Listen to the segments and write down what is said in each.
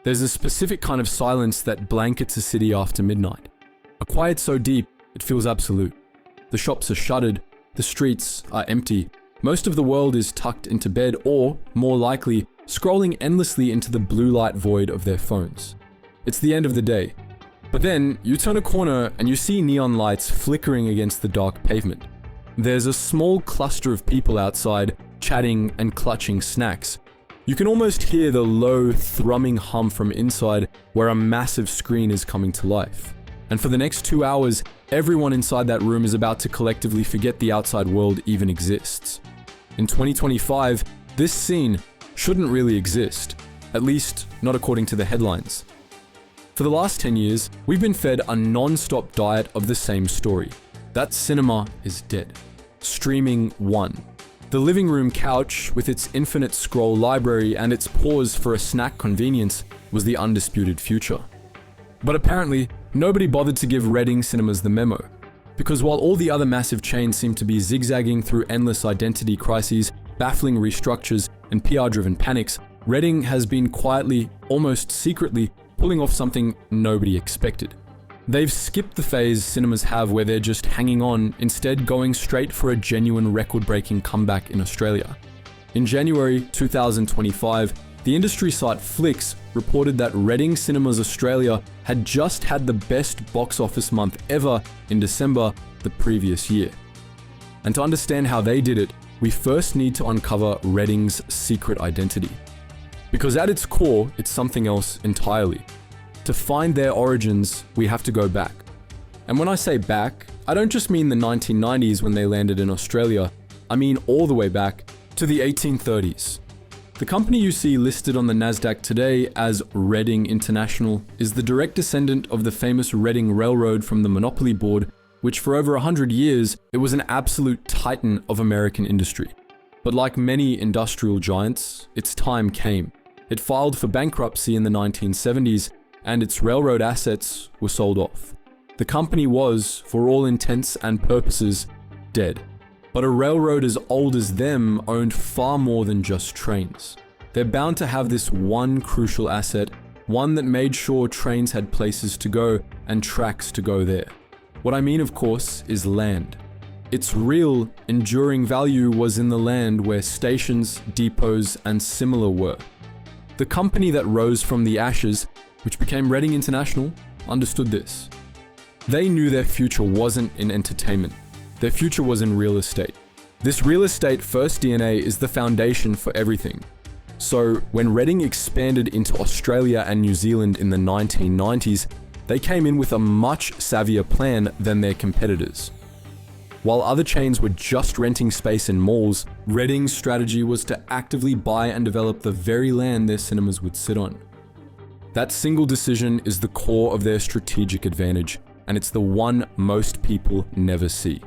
There's a specific kind of silence that blankets a city after midnight. A quiet so deep, it feels absolute. The shops are shuttered, the streets are empty. Most of the world is tucked into bed or, more likely, scrolling endlessly into the blue light void of their phones. It's the end of the day. But then, you turn a corner and you see neon lights flickering against the dark pavement. There's a small cluster of people outside, chatting and clutching snacks. You can almost hear the low, thrumming hum from inside where a massive screen is coming to life. And for the next 2 hours, everyone inside that room is about to collectively forget the outside world even exists. In 2025, this scene shouldn't really exist, at least not according to the headlines. For the last 10 years, we've been fed a non-stop diet of the same story. That cinema is dead. Streaming won. The living room couch, with its infinite scroll library and its pause for a snack convenience, was the undisputed future. But apparently, nobody bothered to give Reading cinemas the memo. Because while all the other massive chains seem to be zigzagging through endless identity crises, baffling restructures, and PR-driven panics, Reading has been quietly, almost secretly, pulling off something nobody expected. They've skipped the phase cinemas have where they're just hanging on, instead going straight for a genuine record-breaking comeback in Australia. In January 2025, the industry site Flix reported that Reading Cinemas Australia had just had the best box office month ever in December the previous year. And to understand how they did it, we first need to uncover Reading's secret identity. Because at its core, it's something else entirely. To find their origins, we have to go back. And when I say back, I don't just mean the 1990s when they landed in Australia, I mean all the way back to the 1830s. The company you see listed on the Nasdaq today as Reading International is the direct descendant of the famous Reading Railroad from the Monopoly Board, which for over 100 years, it was an absolute titan of American industry. But like many industrial giants, its time came. It filed for bankruptcy in the 1970s, and its railroad assets were sold off. The company was, for all intents and purposes, dead. But a railroad as old as them owned far more than just trains. They're bound to have this one crucial asset, one that made sure trains had places to go and tracks to go there. What I mean, of course, is land. Its real, enduring value was in the land where stations, depots, and similar were. The company that rose from the ashes, which became Reading International, understood this. They knew their future wasn't in entertainment. Their future was in real estate. This real estate first DNA is the foundation for everything. So when Reading expanded into Australia and New Zealand in the 1990s, they came in with a much savvier plan than their competitors. While other chains were just renting space in malls, Reading's strategy was to actively buy and develop the very land their cinemas would sit on. That single decision is the core of their strategic advantage, and it's the one most people never see.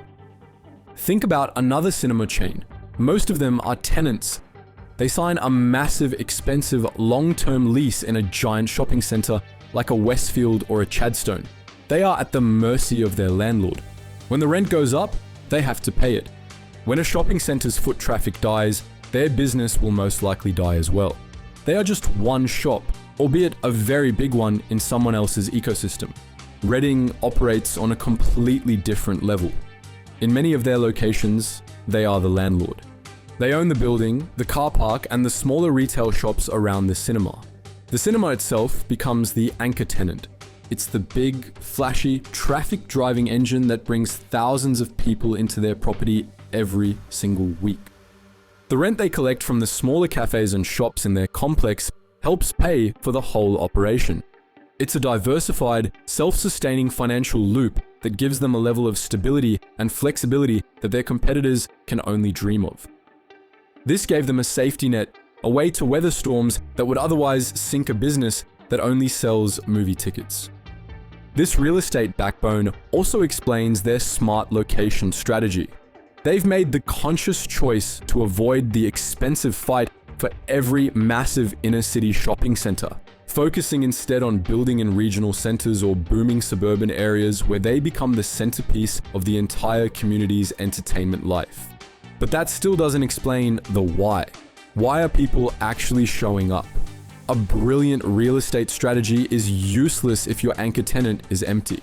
Think about another cinema chain. Most of them are tenants. They sign a massive, expensive, long-term lease in a giant shopping center like a Westfield or a Chadstone. They are at the mercy of their landlord. When the rent goes up, they have to pay it. When a shopping center's foot traffic dies, their business will most likely die as well. They are just one shop, albeit a very big one in someone else's ecosystem. Reading operates on a completely different level. In many of their locations, they are the landlord. They own the building, the car park, and the smaller retail shops around the cinema. The cinema itself becomes the anchor tenant. It's the big, flashy, traffic-driving engine that brings thousands of people into their property every single week. The rent they collect from the smaller cafes and shops in their complex helps pay for the whole operation. It's a diversified, self-sustaining financial loop that gives them a level of stability and flexibility that their competitors can only dream of. This gave them a safety net, a way to weather storms that would otherwise sink a business that only sells movie tickets. This real estate backbone also explains their smart location strategy. They've made the conscious choice to avoid the expensive fight for every massive inner city shopping center, focusing instead on building in regional centers or booming suburban areas where they become the centerpiece of the entire community's entertainment life. But that still doesn't explain the why. Why are people actually showing up? A brilliant real estate strategy is useless if your anchor tenant is empty.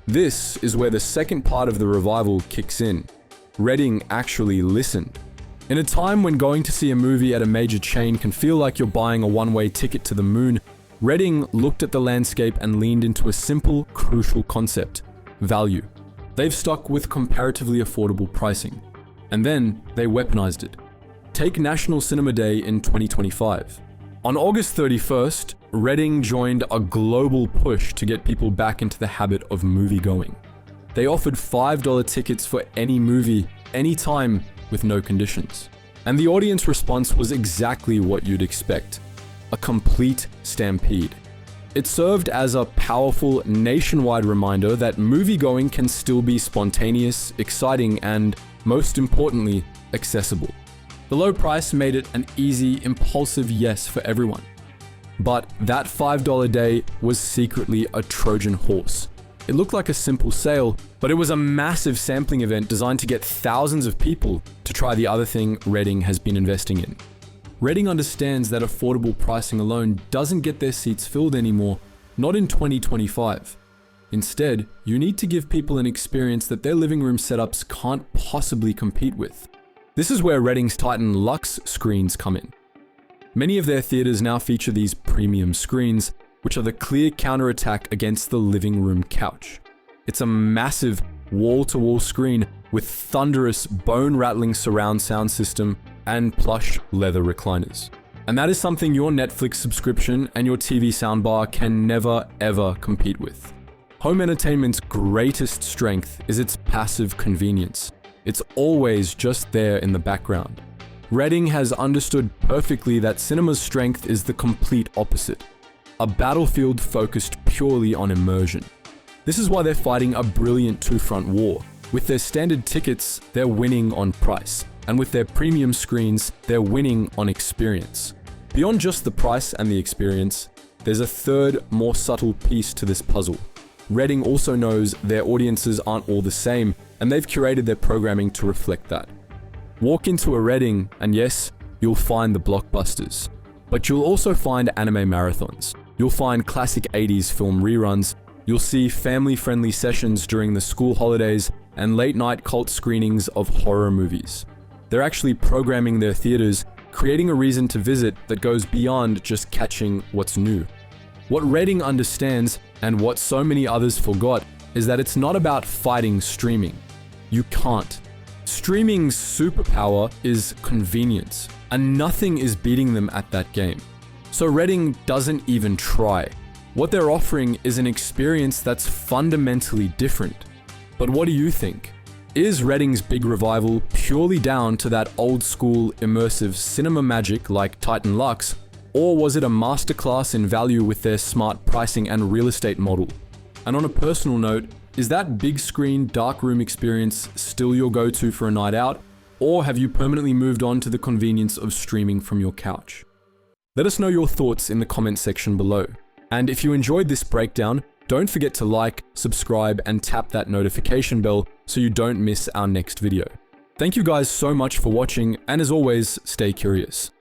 This is where the second part of the revival kicks in. Reading actually listened. In a time when going to see a movie at a major chain can feel like you're buying a one-way ticket to the moon, Reading looked at the landscape and leaned into a simple, crucial concept: value. They've stuck with comparatively affordable pricing. And then they weaponized it. Take National Cinema Day in 2025. On August 31st, Reading joined a global push to get people back into the habit of movie-going. They offered $5 tickets for any movie, anytime, with no conditions. And the audience response was exactly what you'd expect: a complete stampede. It served as a powerful nationwide reminder that movie-going can still be spontaneous, exciting, and, most importantly, accessible. The low price made it an easy, impulsive yes for everyone. But that $5 day was secretly a Trojan horse. It looked like a simple sale, but it was a massive sampling event designed to get thousands of people to try the other thing Reading has been investing in. Reading understands that affordable pricing alone doesn't get their seats filled anymore, not in 2025. Instead, you need to give people an experience that their living room setups can't possibly compete with. This is where Reading's Titan Luxe screens come in. Many of their theaters now feature these premium screens, which are the clear counterattack against the living room couch. It's a massive wall-to-wall screen with thunderous, bone-rattling surround sound system and plush leather recliners. And that is something your Netflix subscription and your TV soundbar can never, ever compete with. Home entertainment's greatest strength is its passive convenience. It's always just there in the background. Reading has understood perfectly that cinema's strength is the complete opposite: a battlefield focused purely on immersion. This is why they're fighting a brilliant two-front war. With their standard tickets, they're winning on price, and with their premium screens, they're winning on experience. Beyond just the price and the experience, there's a third, more subtle piece to this puzzle. Reading also knows their audiences aren't all the same, and they've curated their programming to reflect that. Walk into a Reading, and yes, you'll find the blockbusters. But you'll also find anime marathons. You'll find classic 80s film reruns. You'll see family-friendly sessions during the school holidays and late-night cult screenings of horror movies. They're actually programming their theaters, creating a reason to visit that goes beyond just catching what's new. What Reading understands, and what so many others forgot, is that it's not about fighting streaming. You can't. Streaming's superpower is convenience, and nothing is beating them at that game. So Reading doesn't even try. What they're offering is an experience that's fundamentally different. But what do you think? Is Reading's big revival purely down to that old school immersive cinema magic like Titan Luxe, or was it a masterclass in value with their smart pricing and real estate model? And on a personal note, is that big screen dark room experience still your go-to for a night out, or have you permanently moved on to the convenience of streaming from your couch? Let us know your thoughts in the comment section below. And if you enjoyed this breakdown, don't forget to like, subscribe, and tap that notification bell so you don't miss our next video. Thank you guys so much for watching, and as always, stay curious.